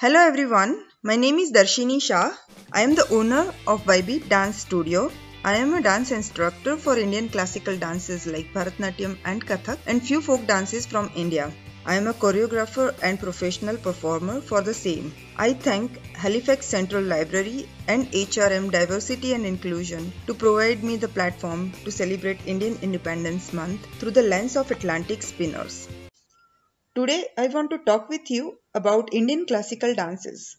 Hello everyone, my name is Darshini Shah. I am the owner of Vibeat Dance Studio. I am a dance instructor for Indian classical dances like Bharatanatyam and Kathak and few folk dances from India. I am a choreographer and professional performer for the same. I thank Halifax Central Library and HRM Diversity and Inclusion to provide me the platform to celebrate Indian Independence Month through the lens of Atlantic spinners. Today, I want to talk with you about Indian classical dances.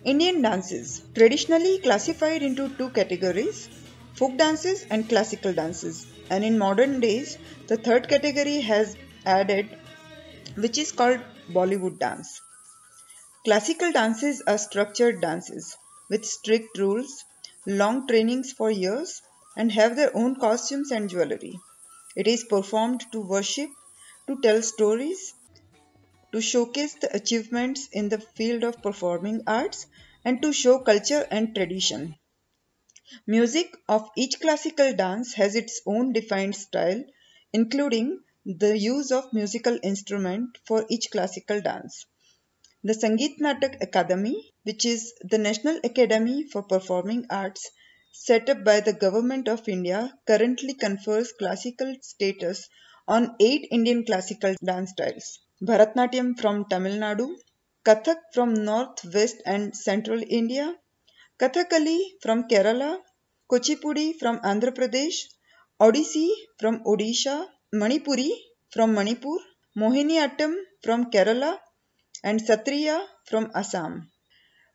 Indian dances, traditionally classified into two categories, folk dances and classical dances. And in modern days, the third category has added, which is called Bollywood dance. Classical dances are structured dances with strict rules, long trainings for years, and have their own costumes and jewelry. It is performed to worship, to tell stories, to showcase the achievements in the field of performing arts, and to show culture and tradition. Music of each classical dance has its own defined style, including the use of musical instrument for each classical dance. The Sangeet Natak Academy, which is the National Academy for Performing Arts set up by the Government of India, currently confers classical status on 8 Indian classical dance styles. Bharatnatyam from Tamil Nadu, Kathak from North, West and Central India, Kathakali from Kerala, Kuchipudi from Andhra Pradesh, Odissi from Odisha, Manipuri from Manipur, Mohiniyattam from Kerala, and Satriya from Assam.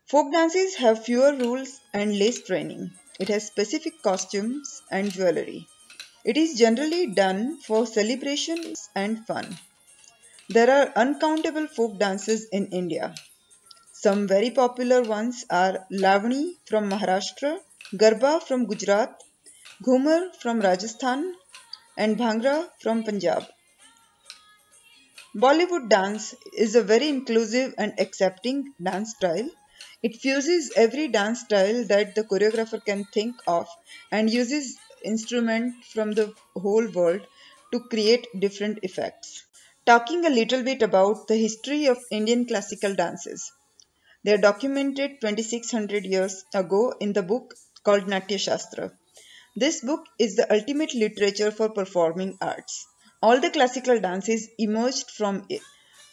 Folk dances have fewer rules and less training. It has specific costumes and jewelry. It is generally done for celebrations and fun. There are uncountable folk dances in India. Some very popular ones are Lavani from Maharashtra, Garba from Gujarat, Ghumar from Rajasthan, and Bhangra from Punjab. Bollywood dance is a very inclusive and accepting dance style. It fuses every dance style that the choreographer can think of and uses instruments from the whole world to create different effects. Talking a little bit about the history of Indian classical dances. They are documented 2600 years ago in the book called Natya Shastra. This book is the ultimate literature for performing arts. All the classical dances emerged from it.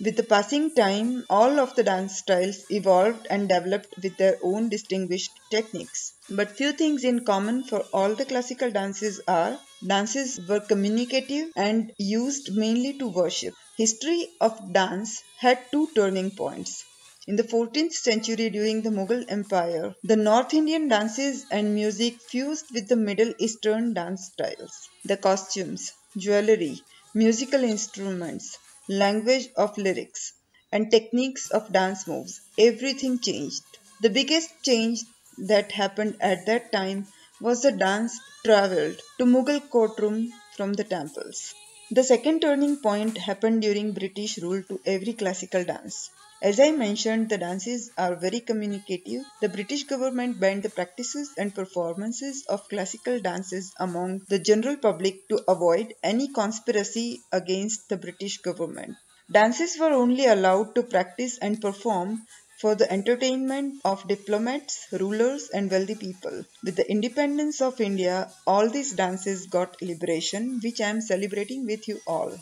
With the passing time, all of the dance styles evolved and developed with their own distinguished techniques. But few things in common for all the classical dances were communicative and used mainly to worship. History of dance had two turning points. In the 14th century during the Mughal Empire, the North Indian dances and music fused with the Middle Eastern dance styles. The costumes, jewelry, musical instruments, language of lyrics, and techniques of dance moves, everything changed. The biggest change that happened at that time was the dance traveled to Mughal courtroom from the temples. The second turning point happened during British rule to every classical dance. As I mentioned, the dances are very communicative. The British government banned the practices and performances of classical dances among the general public to avoid any conspiracy against the British government. Dances were only allowed to practice and perform for the entertainment of diplomats, rulers, and wealthy people. With the independence of India, all these dances got liberation, which I am celebrating with you all.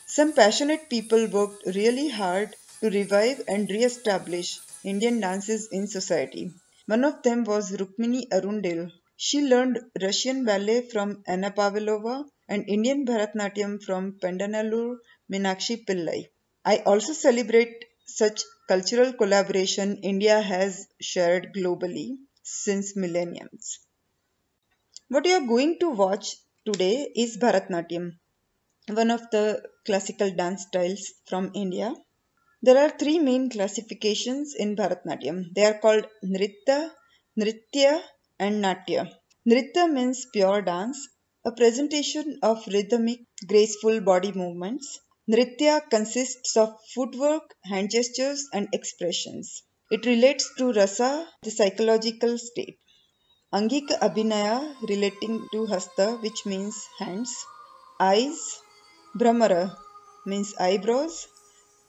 Some passionate people worked really hard to revive and re-establish Indian dances in society. One of them was Rukmini Arundel. She learned Russian ballet from Anna Pavlova and Indian Bharatanatyam from Pendanallur Meenakshi Pillai. I also celebrate such cultural collaboration India has shared globally since millenniums. What you are going to watch today is Bharatanatyam, one of the classical dance styles from India. There are three main classifications in Bharatanatyam. They are called Nritya, and Natya. Nritya means pure dance, a presentation of rhythmic, graceful body movements. Nritya consists of footwork, hand gestures, and expressions. It relates to rasa, the psychological state. Angika Abhinaya relating to Hasta, which means hands. Eyes. Brahmara means eyebrows.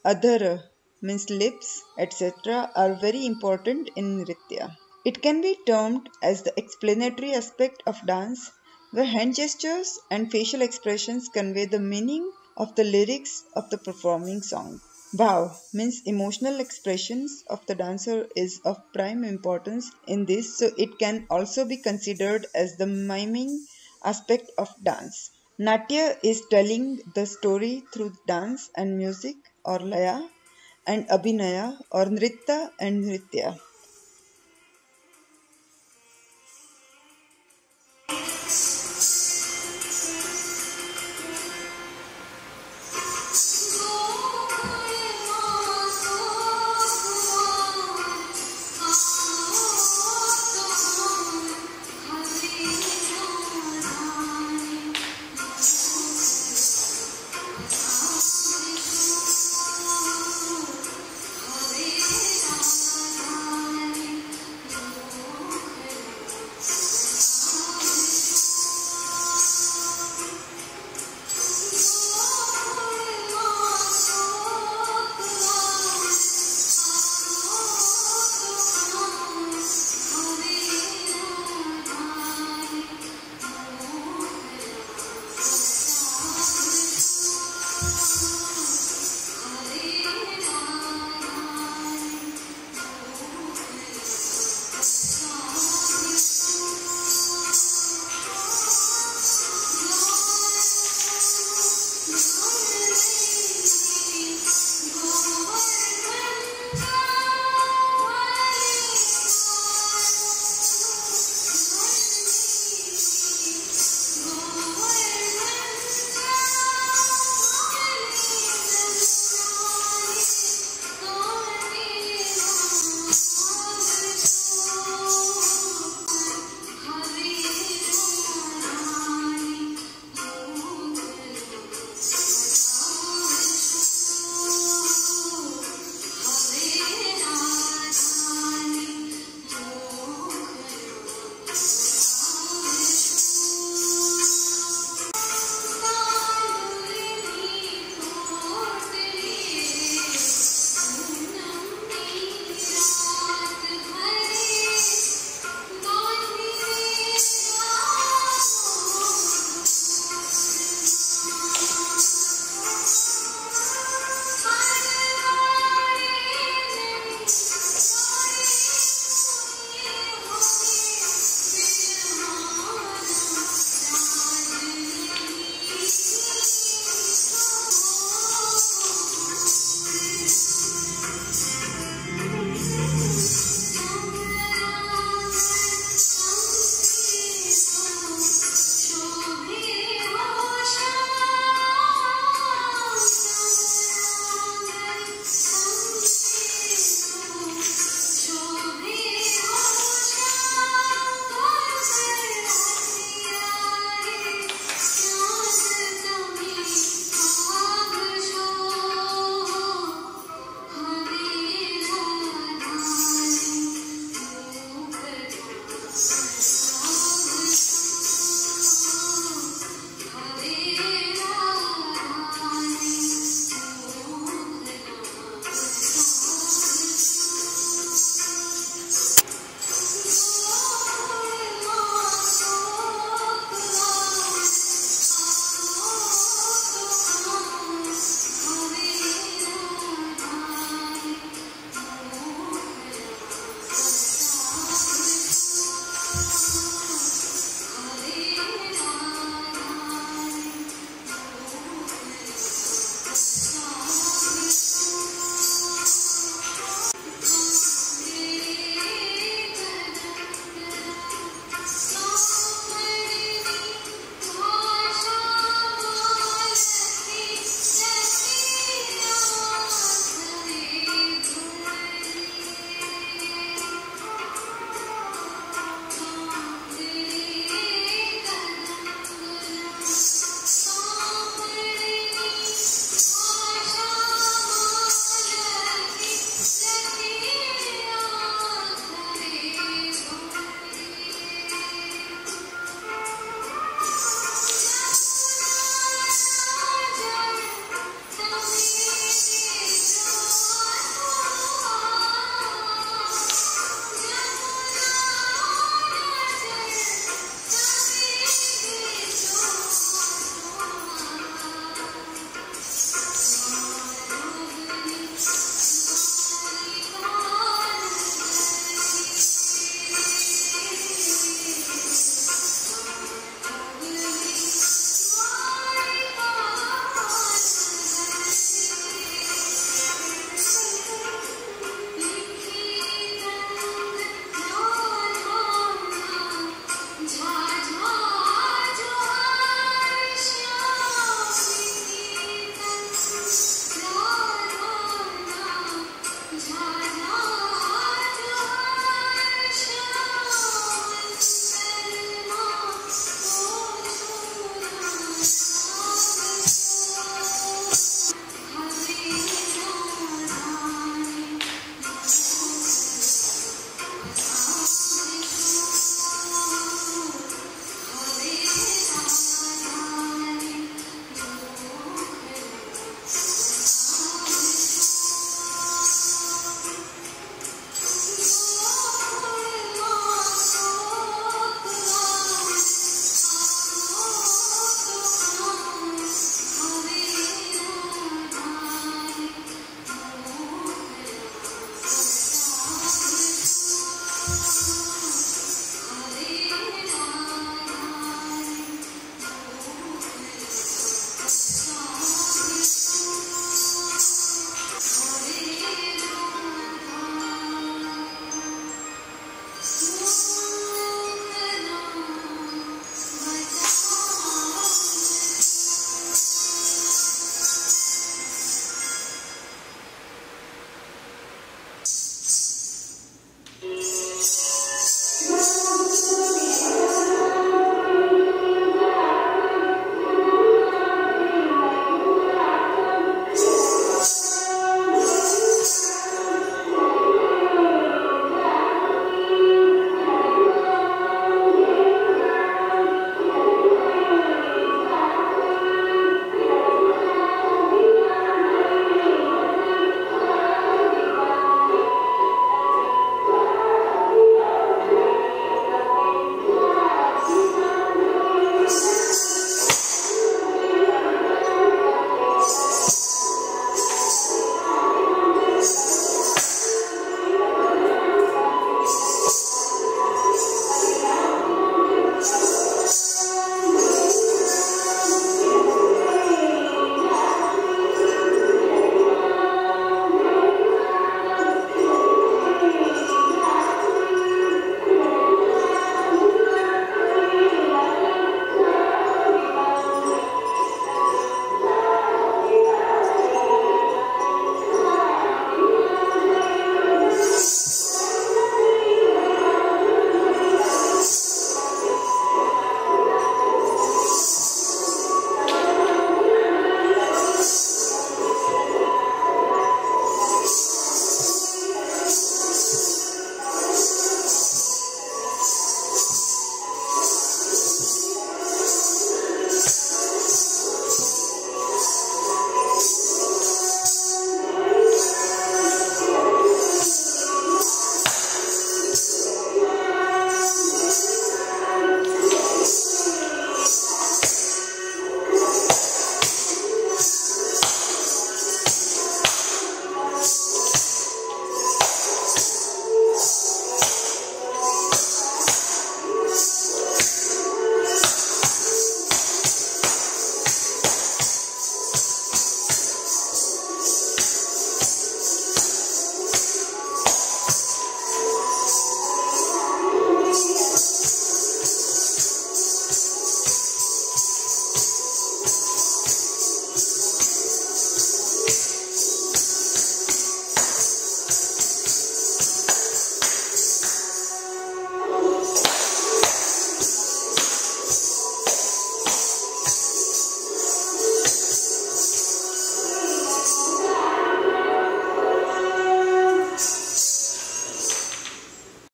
Adhara means lips, etc., are very important in Nritya. It can be termed as the explanatory aspect of dance, where hand gestures and facial expressions convey the meaning of the lyrics of the performing song. Bhav means emotional expressions of the dancer is of prime importance in this, so it can also be considered as the miming aspect of dance. Natya is telling the story through dance and music or laya, and abhinaya or nritta and nritya.